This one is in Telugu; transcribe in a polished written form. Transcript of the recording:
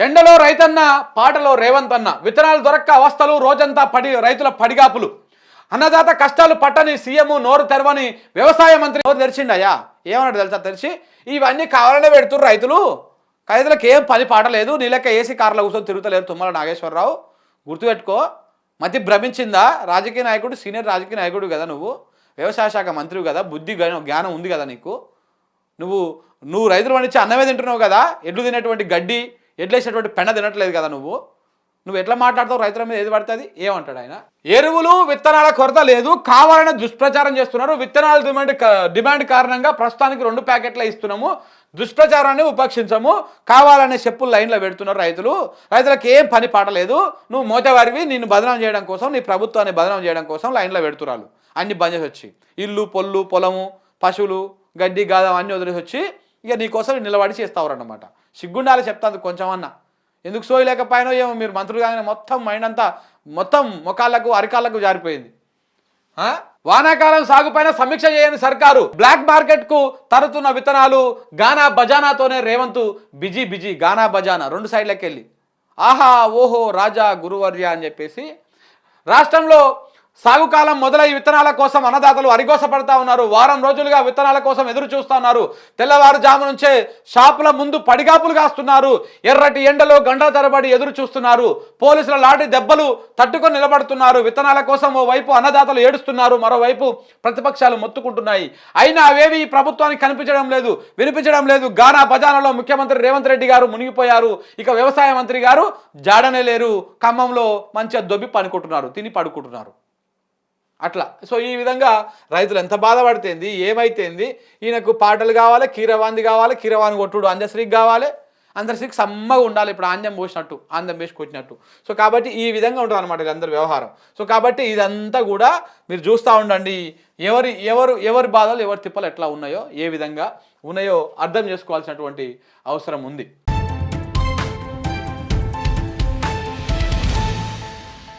ఎండలో రైతన్న పాటలో రేవంత్ అన్న విత్తనాలు దొరక్క అవస్థలు రోజంతా రైతుల పడిగాపులు అన్నదాత కష్టాలు పట్టని సీఎం నోరు తెరవని వ్యవసాయ మంత్రి నోరు తెరిచిండయ్యా. ఏమన్నాడు తెలుసా? తెరిచి ఇవన్నీ కావాలనే పెడుతున్నారు రైతులకు ఏం పని పాట లేదు, నీ లెక్క ఏసీ కార్లో కూర్చొని తిరుగుతలేరు తుమ్మల నాగేశ్వరరావు. గుర్తుపెట్టుకో, మతి భ్రమించిందా? రాజకీయ నాయకుడు, సీనియర్ రాజకీయ నాయకుడు కదా నువ్వు, వ్యవసాయ శాఖ మంత్రివి కదా, బుద్ధి జ్ఞానం ఉంది కదా నీకు. నువ్వు రైతులు పండించి అన్నమే తింటున్నావు కదా, ఎడ్లు తినేటువంటి గడ్డి, ఎడ్లేసినటువంటి పెండ తినట్లేదు కదా నువ్వు ఎట్లా మాట్లాడతావు? రైతుల మీద ఏది పడుతుంది? ఏమంటాడు ఆయన? ఎరువులు విత్తనాల కొరత లేదు, కావాలని దుష్ప్రచారం చేస్తున్నారు. విత్తనాల డిమాండ్ కారణంగా ప్రస్తుతానికి 2 ప్యాకెట్ల ఇస్తున్నాము, దుష్ప్రచారాన్ని ఉపేక్షించము, కావాలనే చెప్పులు లైన్లో పెడుతున్నారు రైతులకు ఏం పని పాట లేదు, నువ్వు మోతవారివి, నిన్ను బదనాం చేయడం కోసం, నీ ప్రభుత్వాన్ని బదనాం చేయడం కోసం లైన్లో పెడుతున్నారు. అన్ని బంద్ చేసి వచ్చి ఇల్లు పొల్లు పొలము పశువులు గడ్డి గాదం అన్నీ వదిలేసి వచ్చి ఇక నీకోసం నిలబడి చేస్తావు అన్నమాట. సిగ్గుండాలి చెప్తాను కొంచెం అన్న. ఎందుకు సోయలేకపోయినా ఏమో మీరు మంత్రులు కానీ మొత్తం మైండ్ అంతా మొత్తం మొకాళ్ళకు అరికాళ్ళకు జారిపోయింది. వానాకాలం సాగుపైన సమీక్ష చేయని సర్కారు, బ్లాక్ మార్కెట్ కు తరుతున్న విత్తనాలు, గానా బజానాతోనే రేవంత్ బిజీ గానా బజానా 2 సైడ్లకి వెళ్ళి ఆహా ఓహో రాజా గురువర్య అని చెప్పేసి రాష్ట్రంలో సాగుకాలం మొదలై విత్తనాల కోసం అన్నదాతలు అరిగోసపడతా ఉన్నారు. వారం రోజులుగా విత్తనాల కోసం ఎదురు చూస్తూ ఉన్నారు. తెల్లవారుజాము నుంచే షాపుల ముందు పడిగాపులు కాస్తున్నారు. ఎర్రటి ఎండలో గంటల తరబడి ఎదురు చూస్తున్నారు. పోలీసుల లాఠీ దెబ్బలు తట్టుకొని నిలబడుతున్నారు. విత్తనాల కోసం ఓవైపు అన్నదాతలు ఏడుస్తున్నారు, మరోవైపు ప్రతిపక్షాలు మొత్తుకుంటున్నాయి. అయినా అవేవి ఈ ప్రభుత్వానికి కనిపించడం లేదు, వినిపించడం లేదు. గానా బజానాలో ముఖ్యమంత్రి రేవంత్ రెడ్డి గారు మునిగిపోయారు. ఇక వ్యవసాయ మంత్రి గారు జాడనే లేరు. ఖమ్మంలో మంచిగా దొబ్బి పడుకుంటున్నారు, తిని పడుకుంటున్నారు. అట్లా. సో ఈ విధంగా రైతులు ఎంత బాధపడితేంది, ఏమైతేంది, ఈయనకు పాటలు కావాలి, కీరవాంది కావాలి, కీరవాణి కొట్టుడు అందశ్రీకి కావాలి, అందశ్రీకి సమ్మగా ఉండాలి. ఇప్పుడు ఆంజం పోసినట్టు, ఆంజం వేసి కొట్టినట్టు. సో కాబట్టి ఈ విధంగా ఉంటుంది అనమాట వీళ్ళందరి వ్యవహారం. సో కాబట్టి ఇదంతా కూడా మీరు చూస్తూ ఉండండి. ఎవరి బాధలు ఎవరి తిప్పలు ఎట్లా ఉన్నాయో, ఏ విధంగా ఉన్నాయో అర్థం చేసుకోవాల్సినటువంటి అవసరం ఉంది.